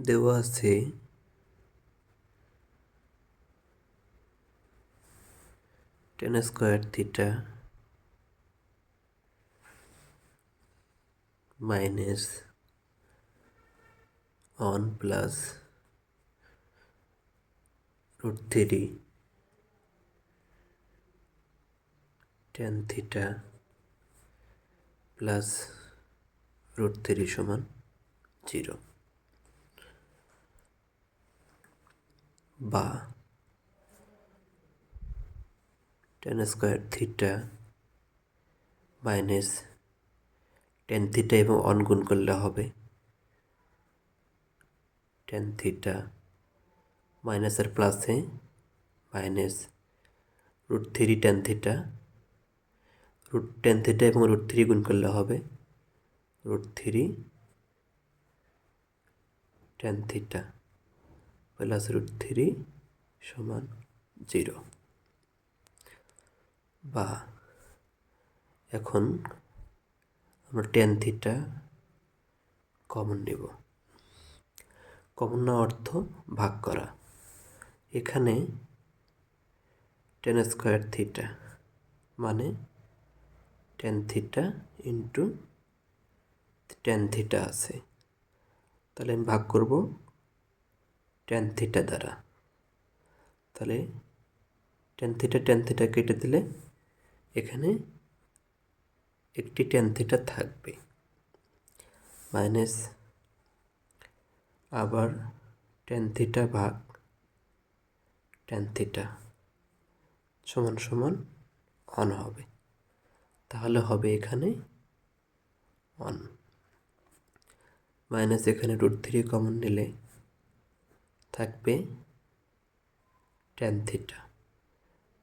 দেওয়া আছে tan square theta minus 1 plus √3 tan theta plus √3 সমান 0, বা tan square theta minus tan theta এবং 1 গুণ করলে হবে tan থিটা মাইনাস আর প্লাসে minus √3 tan theta, tan theta এবং √3 গুণ করলে হবে √3 tan থিটা প্লাস √3 সমান 0, বা এখন আমরা tan থিটা কমন নেব। কমন নেওয়া অর্থ ভাগ করা। এখানে tan স্কয়ার থিটা মানে tan theta into tan theta আছে, তাহলে আমি ভাগ করব tan থিটা দ্বারা। তাহলে tan থিটা কেটে দিলে এখানে একটি tan থিটা থাকবে, মাইনাস আবার tan থিটা ভাগ tan থিটা সমান সমান 1 হবে। তাহলে হবে এখানে 1, মাইনাস এখানে √3 কমন নিলে থাকবে tan থিটা,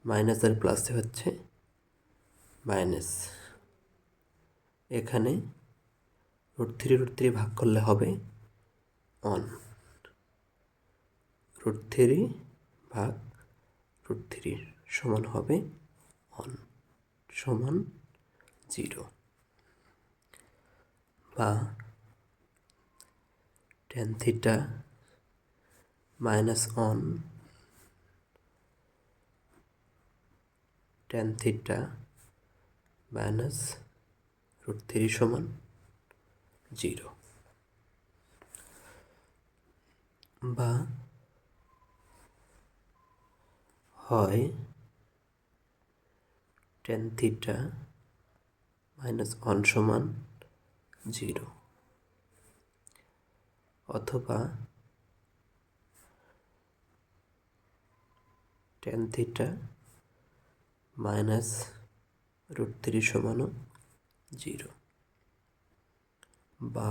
মাইনাস আর প্লাসে হচ্ছে মাইনাস, এখানে √3 ভাগ করলে হবে 1, √3 ভাগ √3 সমান হবে 1 সমান 0, বা tan theta minus 1 tan theta minus √3 সমান 0, বা হয় tan থিটা মাইনাস 1 সমান 0, অথবা tan থিটা মাইনাস √3 সমান 0, বা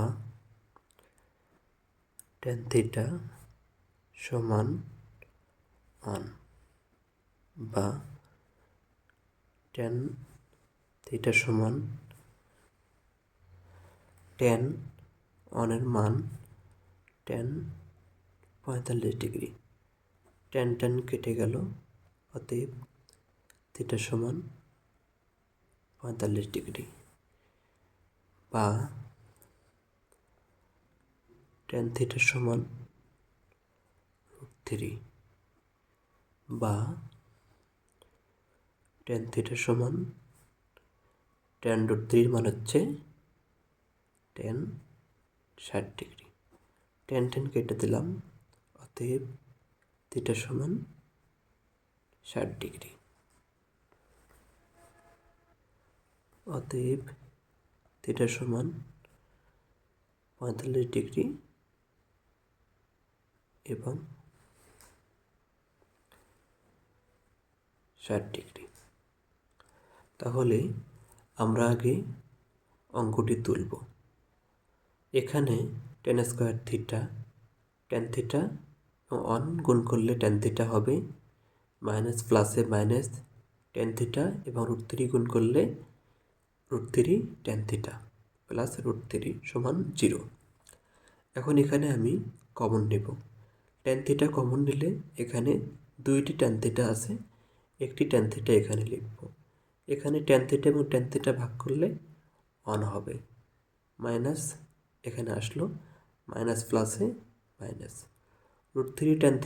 tan থিটা সমান 1, বা tan থিটা সমান tan 1 এর মান tan 45 ডিগ্রি, tan কেটে গেল, অতএব থিটা সমান 45 ডিগ্রি, বা tan থিটা সমান √3, বা tan থিটা সমান tan √3 মান হচ্ছে tan 60 ডিগ্রি, tan কেটে দিলাম, অতএব থিটা সমান 60 ডিগ্রি, অতএব থিটা সমান 45 ডিগ্রি এবং 60 ডিগ্রি। তাহলে আমরা আগে অঙ্কটি তুলব। এখানে tan square theta tan theta 1 গুণ করলে tan থিটা হবে মাইনাস প্লাসে মাইনাস tan থিটা এবং √3 গুণ করলে √3 tan থিটা প্লাস √3 সমান 0। এখন এখানে আমি কমন নেব। tan থিটা কমন নিলে এখানে দুইটি tan থিটা আছে, একটি tan থিটা এখানে লিখব। এখানে tan থিটা এবং tan থিটা ভাগ করলে 1 হবে, মাইনাস এখানে আসলো, মাইনাস প্লাসে মাইনাস √3 tan θ।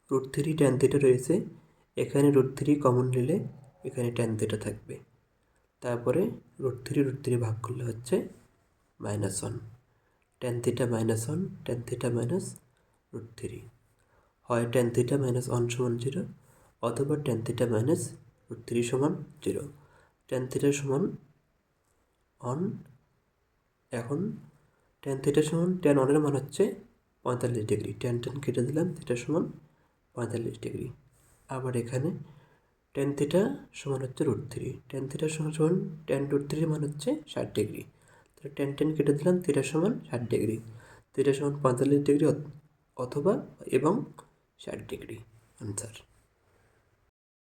√3 tan θ রয়েছে, এখানে √3 কমন নিলে এখানে tan θ থাকবে। তারপরে √3 ভাগ করলে হচ্ছে -1, tan θ -1, tan θ মাইনাস √3। হয় tan θ -1 সমান 0 অথবা tan θ মাইনাস √3 সমান 0। tan θ সমান 1। এখন tan θ সমান tan 1 এর মান হচ্ছে 45 ডিগ্রি। tan কেটে দিলাম, θ সমান 45 ডিগ্রি। আবার এখানে tan θ সমান হচ্ছে √3। tan θ সমান tan √3 মান হচ্ছে 60 ডিগ্রি। তাহলে tan কেটে দিলাম, θ সমান 60 ডিগ্রি। θ সমান 45 ডিগ্রি অথবা এবং 60 ডিগ্রি। আনসার।